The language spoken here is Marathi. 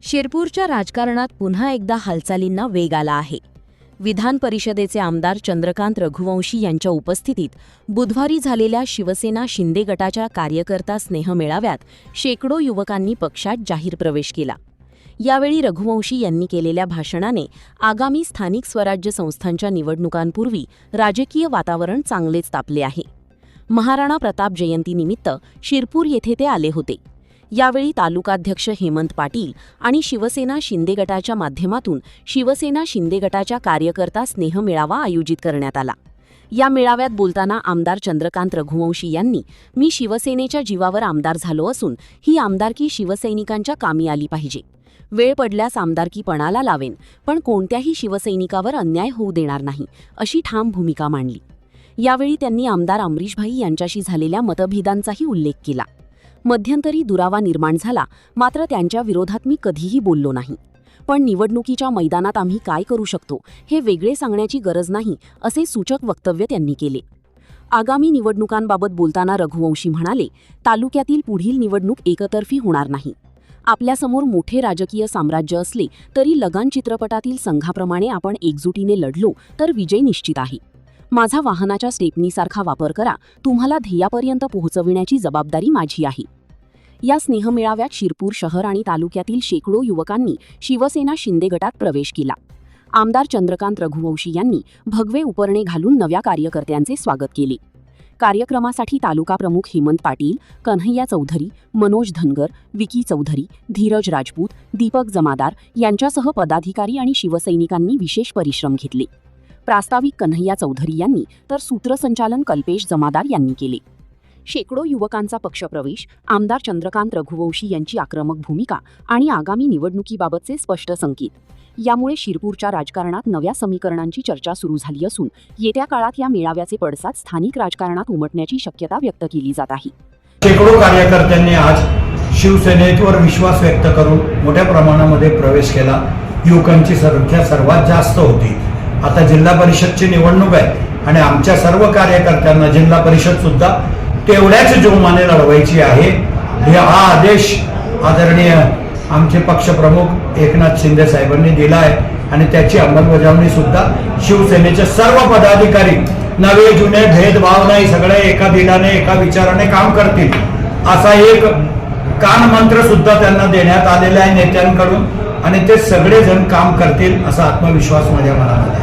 शिरपूरच्या राजकारणात पुन्हा एकदा हालचालींना वेग आला आहे। विधान परिषदेचे आमदार चंद्रकांत रघुवंशी यांच्या उपस्थितीत बुधवारी झालेल्या शिवसेना शिंदे गटाच्या कार्यकर्ता स्नेहमेळाव्यात शेकडो युवकांनी पक्षात जाहीर प्रवेश केला। यावेळी रघुवंशी यांनी केलेल्या भाषणाने आगामी स्थानिक स्वराज्य संस्थांच्या निवडणुकांपूर्वी राजकीय वातावरण चांगलेच तापले आहे। महाराणा प्रताप जयंतीनिमित्त शिरपूर येथे ते आले होते। यावेळी तालुकाध्यक्ष हेमंत पाटील आणि शिवसेना शिंदे गटाच्या माध्यमातून शिवसेना शिंदे गटाच्या कार्यकर्ता स्नेहमेळावा आयोजित करण्यात आला। या मेळाव्यात बोलताना आमदार चंद्रकांत रघुवंशी यांनी मी शिवसेनेच्या जीवावर आमदार झालो असून ही आमदारकी शिवसैनिकांच्या कामी आली पाहिजे। वेळ पडल्यास आमदारकी पणाला लावेन, पण कोणत्याही शिवसैनिकावर अन्याय होऊ देणार नाही, अशी ठाम भूमिका मांडली। यावेळी त्यांनी आमदार अमरीशभाई यांच्याशी झालेल्या मतभेदांचाही उल्लेख केला। मध्यंतरी दुरावा निर्माण झाला, मात्र त्यांच्या विरोधात मी कधीही बोललो नाही, पण निवडणुकीच्या मैदानात आम्ही काय करू शकतो हे वेगळे सांगण्याची गरज नाही, असे सूचक वक्तव्य त्यांनी केले। आगामी निवडणुकांबाबत बोलताना रघुवंशी म्हणाले, तालुक्यातील पुढील निवडणूक एकतर्फी होणार नाही। आपल्यासमोर मोठे राजकीय साम्राज्य असले तरी लगान चित्रपटातील संघाप्रमाणे आपण एकजुटीने लढलो तर विजय निश्चित आहे। माझा वाहनाच्या स्टेपनीसारखा वापर करा, तुम्हाला ध्येयापर्यंत पोहोचविण्याची जबाबदारी माझी आहे। या स्नेहमेळाव्यात शिरपूर शहर आणि तालुक्यातील शेकडो युवकांनी शिवसेना शिंदे गटात प्रवेश केला। आमदार चंद्रकांत रघुवंशी यांनी भगवे उपरणे घालून नव्या कार्यकर्त्यांचे स्वागत केले। कार्यक्रमासाठी तालुका प्रमुख हेमंत पाटील, कन्हैया चौधरी, मनोज धनगर, विकी चौधरी, धीरज राजपूत, दीपक जमादार यांच्यासह पदाधिकारी आणि शिवसैनिकांनी विशेष परिश्रम घेतले। प्रास्ताविक कन्हैया चौधरी यांनी तर सूत्रसंचालन कल्पेश जमादार यांनी केले। शेकडो युवकांचा पक्षप्रवेश, आमदार चंद्रकांत रघुवंशी यांची आक्रमक भूमिका आणि आगामी निवडणुकीबाबतचे स्पष्ट संकेत, यामुळे शिरपूरच्या राजकारणात नव्या समीकरणांची चर्चा सुरू झाली असून येत्या काळात या मेळाव्याचे पडसाद स्थानिक राजकारणात उमटण्याची शक्यता व्यक्त केली जात आहे। शेकडो कार्यकर्त्यांनी आज शिवसेनेवर विश्वास व्यक्त करून मोठ्या प्रमाणामध्ये प्रवेश केला। युवकांची संख्या सर्वात जास्त होती। आता जिल्हा परिषदची निवडणूक आहे आणि आमच्या सर्व कार्यकर्त्यांना जिल्हा परिषद सुद्धा तेवढ्याच जोमाने लढवायची आहे। हा आदेश आदरणीय आमचे पक्षप्रमुख एकनाथ शिंदे साहेबांनी दिला आहे आणि त्याची अंमलबजावणी सुद्धा शिवसेनेचे सर्व पदाधिकारी नवे जुने भेदभाव नाही, सगळे एका दिलाने एका विचाराने काम करतील असा एक कानमंत्र सुद्धा त्यांना देण्यात आलेला आहे नेत्यांकडून आणि ते सगळेजण काम करतील असा आत्मविश्वास माझ्या मनात आहे।